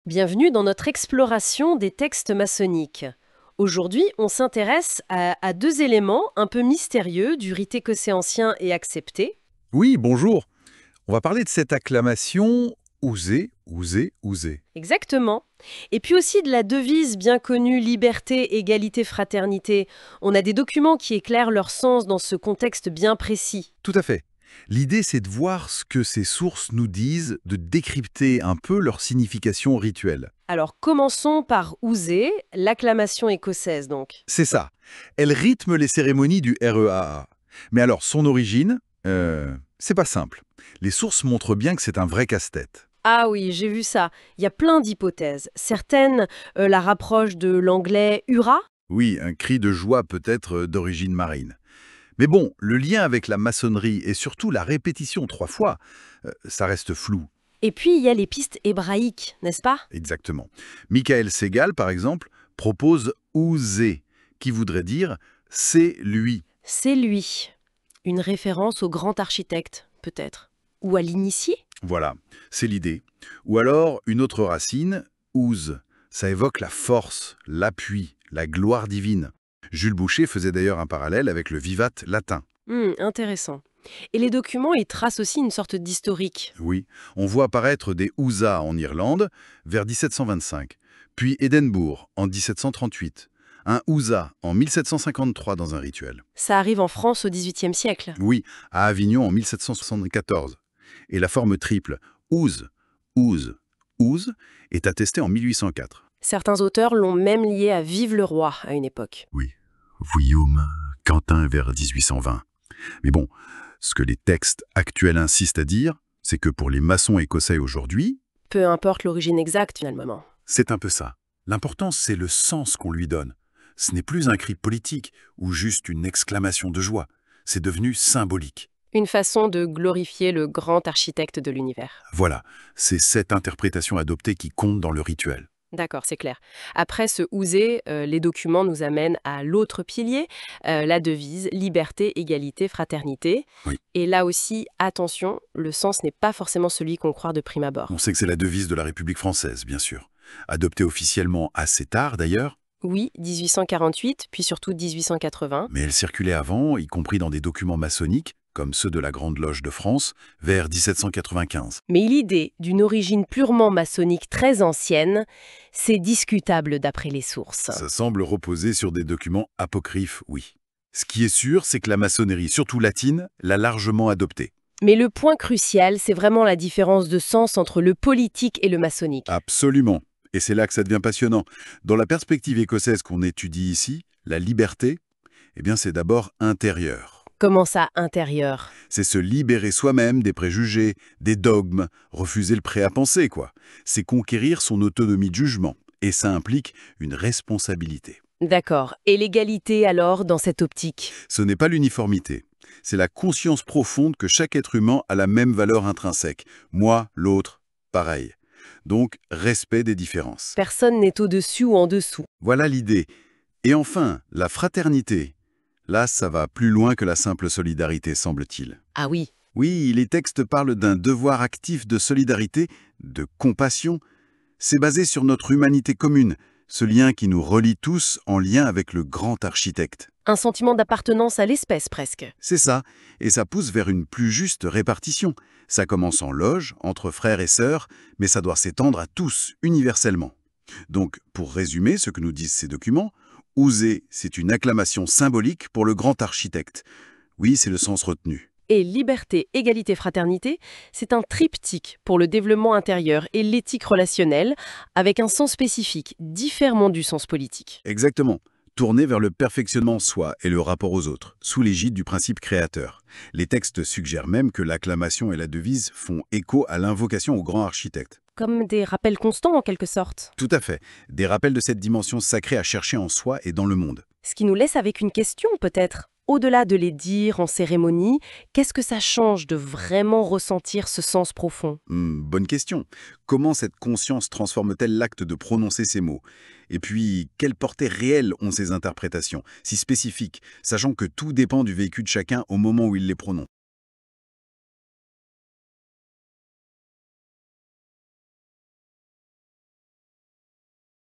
Bienvenue dans notre exploration des textes maçonniques. Aujourd'hui, on s'intéresse à deux éléments un peu mystérieux du rite écossais ancien et accepté. Oui, bonjour. On va parler de cette acclamation oser, oser, oser. Exactement. Et puis aussi de la devise bien connue liberté, égalité, fraternité. On a des documents qui éclairent leur sens dans ce contexte bien précis. Tout à fait. L'idée, c'est de voir ce que ces sources nous disent, de décrypter un peu leur signification rituelle. Alors commençons par oser, l'acclamation écossaise donc. C'est ça. Elle rythme les cérémonies du REAA. Mais alors, son origine, c'est pas simple. Les sources montrent bien que c'est un vrai casse-tête. Ah oui, j'ai vu ça. Il y a plein d'hypothèses. Certaines la rapprochent de l'anglais hurrah. Oui, un cri de joie peut-être d'origine marine. Mais bon, le lien avec la maçonnerie et surtout la répétition 3 fois, ça reste flou. Et puis il y a les pistes hébraïques, n'est-ce pas? Exactement. Michael Segal, par exemple, propose oser, qui voudrait dire c'est lui. C'est lui. Une référence au grand architecte, peut-être. Ou à l'initié? Voilà, c'est l'idée. Ou alors une autre racine, ouse. Ça évoque la force, l'appui, la gloire divine. Jules Boucher faisait d'ailleurs un parallèle avec le vivat latin. Intéressant. Et les documents y tracent aussi une sorte d'historique. Oui, on voit apparaître des ouzas en Irlande vers 1725, puis Édimbourg en 1738, un ouza en 1753 dans un rituel. Ça arrive en France au XVIIIe siècle. Oui, à Avignon en 1774. Et la forme triple, ouze, ouze, ouze, est attestée en 1804. Certains auteurs l'ont même lié à Vive le roi à une époque. Oui, Guillaume, Quentin vers 1820. Mais bon, ce que les textes actuels insistent à dire, c'est que pour les maçons écossais aujourd'hui, Peu importe l'origine exacte finalement. c'est un peu ça. L'important, c'est le sens qu'on lui donne. Ce n'est plus un cri politique ou juste une exclamation de joie. C'est devenu symbolique. Une façon de glorifier le grand architecte de l'univers. Voilà, c'est cette interprétation adoptée qui compte dans le rituel. D'accord, c'est clair. Après ce oser, les documents nous amènent à l'autre pilier, la devise liberté, égalité, fraternité. Oui. Et là aussi, attention, le sens n'est pas forcément celui qu'on croit de prime abord. On sait que c'est la devise de la République française, bien sûr. Adoptée officiellement assez tard, d'ailleurs, Oui, 1848, puis surtout 1880. mais elle circulait avant, y compris dans des documents maçonniques, comme ceux de la Grande Loge de France, vers 1795. Mais l'idée d'une origine purement maçonnique très ancienne, c'est discutable d'après les sources. Ça semble reposer sur des documents apocryphes, oui. Ce qui est sûr, c'est que la maçonnerie, surtout latine, l'a largement adoptée. Mais le point crucial, c'est vraiment la différence de sens entre le politique et le maçonnique. Absolument. Et c'est là que ça devient passionnant. Dans la perspective écossaise qu'on étudie ici, la liberté, eh bien c'est d'abord intérieur. Comment ça, intérieur? C'est se libérer soi-même des préjugés, des dogmes, refuser le prêt à penser, quoi. C'est conquérir son autonomie de jugement. Et ça implique une responsabilité. D'accord. Et l'égalité alors dans cette optique? Ce n'est pas l'uniformité. C'est la conscience profonde que chaque être humain a la même valeur intrinsèque. Moi, l'autre, pareil. Donc, respect des différences. Personne n'est au-dessus ou en dessous. Voilà l'idée. Et enfin, la fraternité. Là, ça va plus loin que la simple solidarité, semble-t-il. Ah oui. Oui, les textes parlent d'un devoir actif de solidarité, de compassion. C'est basé sur notre humanité commune, ce lien qui nous relie tous en lien avec le grand architecte. Un sentiment d'appartenance à l'espèce presque. C'est ça, et ça pousse vers une plus juste répartition. Ça commence en loge, entre frères et sœurs, mais ça doit s'étendre à tous, universellement. Donc, pour résumer ce que nous disent ces documents, oser, c'est une acclamation symbolique pour le grand architecte. Oui, c'est le sens retenu. Et liberté, égalité, fraternité, c'est un triptyque pour le développement intérieur et l'éthique relationnelle, avec un sens spécifique, différemment du sens politique. Exactement. Tourner vers le perfectionnement soi et le rapport aux autres, sous l'égide du principe créateur. Les textes suggèrent même que l'acclamation et la devise font écho à l'invocation au grand architecte. Comme des rappels constants en quelque sorte. Tout à fait. Des rappels de cette dimension sacrée à chercher en soi et dans le monde. Ce qui nous laisse avec une question peut-être. Au-delà de les dire en cérémonie, qu'est-ce que ça change de vraiment ressentir ce sens profond? Bonne question. Comment cette conscience transforme-t-elle l'acte de prononcer ces mots? Et puis, quelle portée réelle ont ces interprétations, si spécifiques, sachant que tout dépend du vécu de chacun au moment où il les prononce?